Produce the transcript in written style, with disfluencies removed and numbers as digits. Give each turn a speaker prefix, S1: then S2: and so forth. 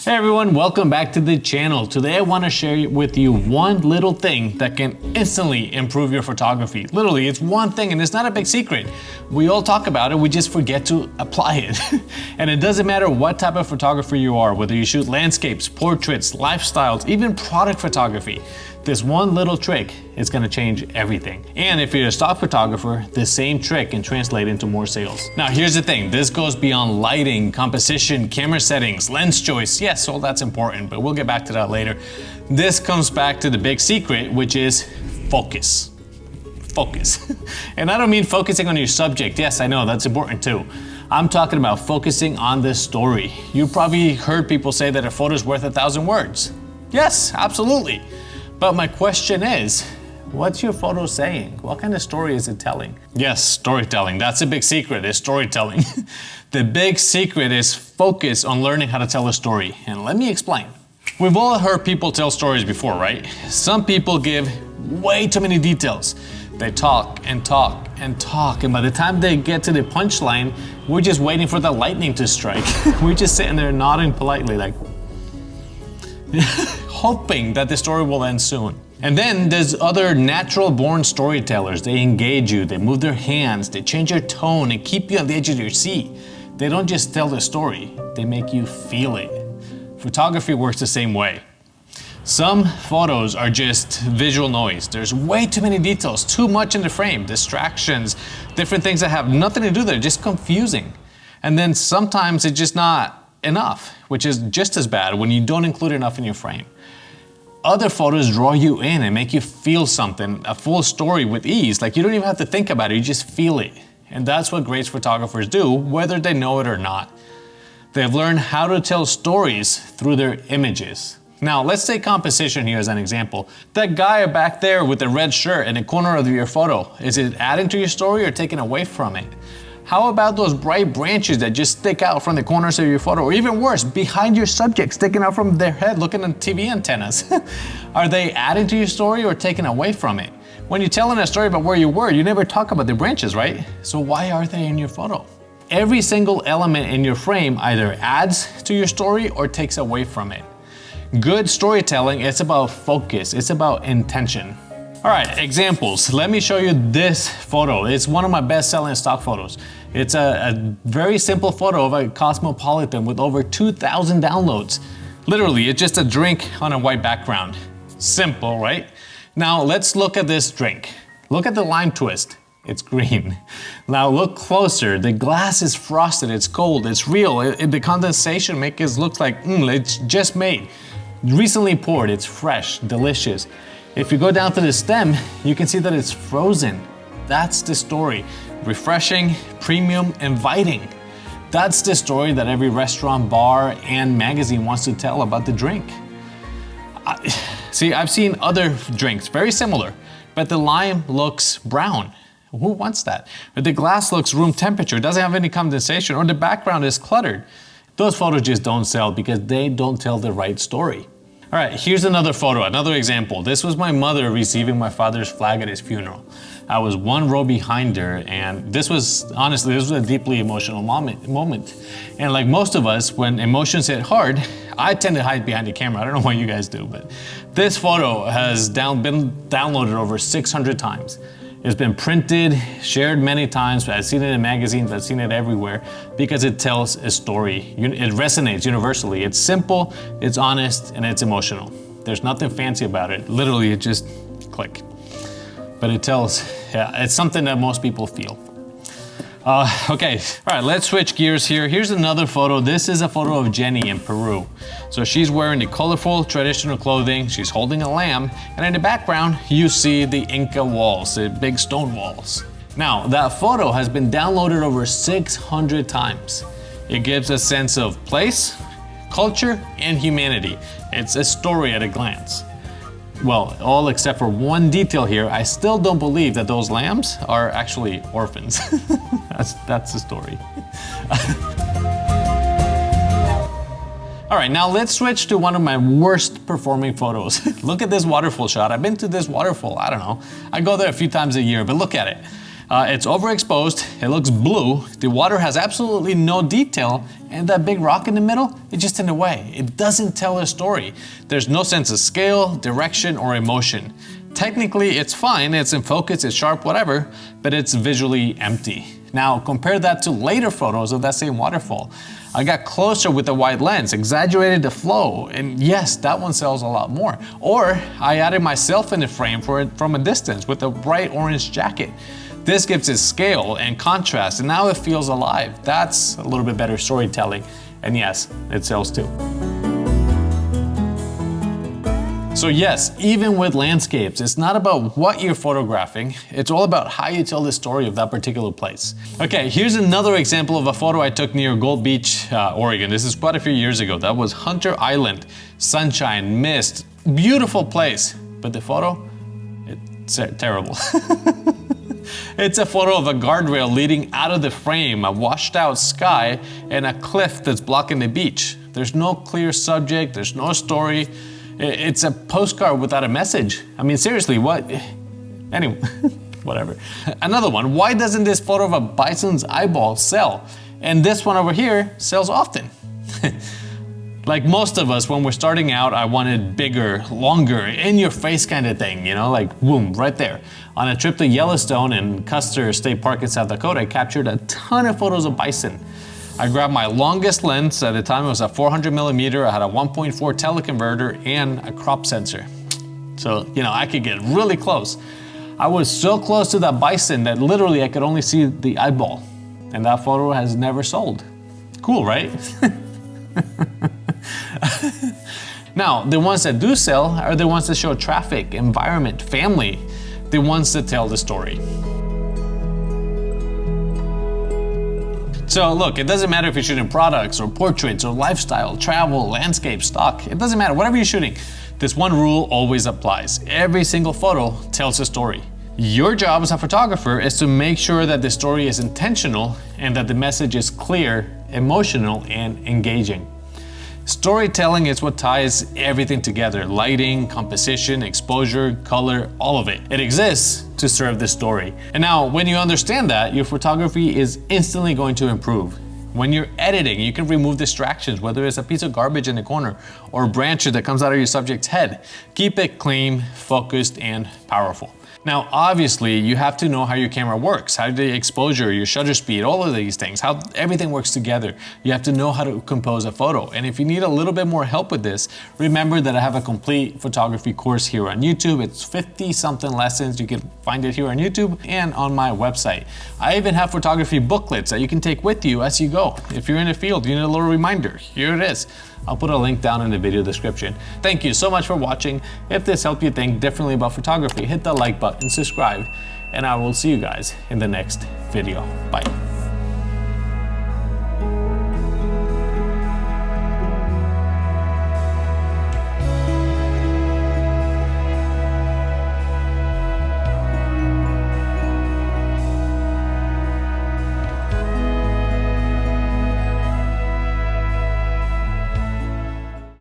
S1: Hey everyone, welcome back to the channel. Today I want to share with you one little thing that can instantly improve your photography. Literally, it's one thing and it's not a big secret. We all talk about it, we just forget to apply it. And it doesn't matter what type of photographer you are, whether you shoot landscapes, portraits, lifestyles, even product photography. This one little trick is going to change everything. And if you're a stock photographer, the same trick can translate into more sales. Now here's the thing, this goes beyond lighting, composition, camera settings, lens choice. Yes, all that's important, but we'll get back to that later. This comes back to the big secret, which is focus. Focus. And I don't mean focusing on your subject. Yes, I know, that's important too. I'm talking about focusing on the story. You probably heard people say that a photo is worth 1,000 words. Yes, absolutely. But my question is, what's your photo saying? What kind of story is it telling? Yes, storytelling. That's a big secret, is storytelling. The big secret is focus on learning how to tell a story. And let me explain. We've all heard people tell stories before, right? Some people give way too many details. They talk and talk and talk, and by the time they get to the punchline, we're just waiting for the lightning to strike. We're just sitting there nodding politely like, hoping that the story will end soon. And then there's other natural born storytellers. They engage you, they move their hands, they change your tone and keep you on the edge of your seat. They don't just tell the story, they make you feel it. Photography works the same way. Some photos are just visual noise. There's way too many details, too much in the frame, distractions, different things that have nothing to do, they're just confusing. And then sometimes it's just not enough, which is just as bad when you don't include enough in your frame. Other photos draw you in and make you feel something, a full story with ease. Like you don't even have to think about it, you just feel it. And that's what great photographers do, whether they know it or not. They've learned how to tell stories through their images. Now, let's take composition here as an example. That guy back there with the red shirt in the corner of your photo, is it adding to your story or taking away from it? How about those bright branches that just stick out from the corners of your photo, or even worse, behind your subject, sticking out from their head looking at TV antennas? Are they adding to your story or taking away from it? When you're telling a story about where you were, you never talk about the branches, right? So why are they in your photo? Every single element in your frame either adds to your story or takes away from it. Good storytelling, it's about focus, it's about intention. All right, examples. Let me show you this photo. It's one of my best-selling stock photos. It's a very simple photo of a cosmopolitan with over 2,000 downloads. Literally, it's just a drink on a white background. Simple, right? Now let's look at this drink. Look at the lime twist. It's green. Now look closer. The glass is frosted, it's cold, it's real. The condensation makes it look like it's just made. Recently poured, it's fresh, delicious. If you go down to the stem, you can see that it's frozen. That's the story. Refreshing, premium, inviting. That's the story that every restaurant, bar, and magazine wants to tell about the drink. See, I've seen other drinks, very similar, but the lime looks brown. Who wants that? But the glass looks room temperature, doesn't have any condensation, or the background is cluttered. Those photos just don't sell because they don't tell the right story. All right, here's another photo, another example. This was my mother receiving my father's flag at his funeral. I was one row behind her, and this was, honestly, this was a deeply emotional moment. And like most of us, when emotions hit hard, I tend to hide behind the camera. I don't know what you guys do, but this photo has been downloaded over 600 times. It's been printed, shared many times. I've seen it in magazines, I've seen it everywhere because it tells a story. It resonates universally. It's simple, it's honest, and it's emotional. There's nothing fancy about it. Literally, it just click. But it tells, yeah, it's something that most people feel. Okay, all right, let's switch gears here. Here's another photo. This is a photo of Jenny in Peru. So she's wearing the colorful traditional clothing, she's holding a lamb, and in the background, you see the Inca walls, the big stone walls. Now, that photo has been downloaded over 600 times. It gives a sense of place, culture, and humanity. It's a story at a glance. Well, all except for one detail here, I still don't believe that those lambs are actually orphans. That's the story. All right, now let's switch to one of my worst performing photos. Look at this waterfall shot. I've been to this waterfall, I don't know. I go there a few times a year, but look at it. It's overexposed, it looks blue, the water has absolutely no detail, and that big rock in the middle, it's just in the way. It doesn't tell a story. There's no sense of scale, direction, or emotion. Technically, it's fine, it's in focus, it's sharp, whatever, but it's visually empty. Now, compare that to later photos of that same waterfall. I got closer with the wide lens, exaggerated the flow, and yes, that one sells a lot more. Or I added myself in the frame for it from a distance with a bright orange jacket. This gives it scale and contrast, and now it feels alive. That's a little bit better storytelling, and yes, it sells too. So yes, even with landscapes, it's not about what you're photographing, it's all about how you tell the story of that particular place. Okay, here's another example of a photo I took near Gold Beach, Oregon. This is quite a few years ago. That was Hunter Island. Sunshine, mist, beautiful place. But the photo, it's terrible. It's a photo of a guardrail leading out of the frame, a washed out sky, and a cliff that's blocking the beach. There's no clear subject, there's no story. It's a postcard without a message. I mean, seriously, what? Anyway, whatever. Another one, why doesn't this photo of a bison's eyeball sell? And this one over here sells often. Like most of us, when we're starting out, I wanted bigger, longer, in your face kind of thing, you know, like boom, right there. On a trip to Yellowstone and Custer State Park in South Dakota, I captured a ton of photos of bison. I grabbed my longest lens, at the time it was a 400mm, I had a 1.4 teleconverter and a crop sensor. So, you know, I could get really close. I was so close to that bison that literally I could only see the eyeball. And that photo has never sold. Cool, right? Now, the ones that do sell are the ones that show traffic, environment, family, the ones that tell the story. So look, it doesn't matter if you're shooting products or portraits or lifestyle, travel, landscape, stock, it doesn't matter, whatever you're shooting, this one rule always applies. Every single photo tells a story. Your job as a photographer is to make sure that the story is intentional and that the message is clear, emotional, and engaging. Storytelling is what ties everything together. Lighting, composition, exposure, color, all of it. It exists to serve the story. And now, when you understand that, your photography is instantly going to improve. When you're editing, you can remove distractions, whether it's a piece of garbage in the corner or a branch that comes out of your subject's head. Keep it clean, focused, and powerful. Now, obviously, you have to know how your camera works, how the exposure, your shutter speed, all of these things, how everything works together. You have to know how to compose a photo. And if you need a little bit more help with this, remember that I have a complete photography course here on YouTube. It's 50-something lessons. You can find it here on YouTube and on my website. I even have photography booklets that you can take with you as you go. If you're in the field, you need a little reminder. Here it is. I'll put a link down in the video description. Thank you so much for watching. If this helped you think differently about photography, hit the like button, subscribe, and I will see you guys in the next video. Bye.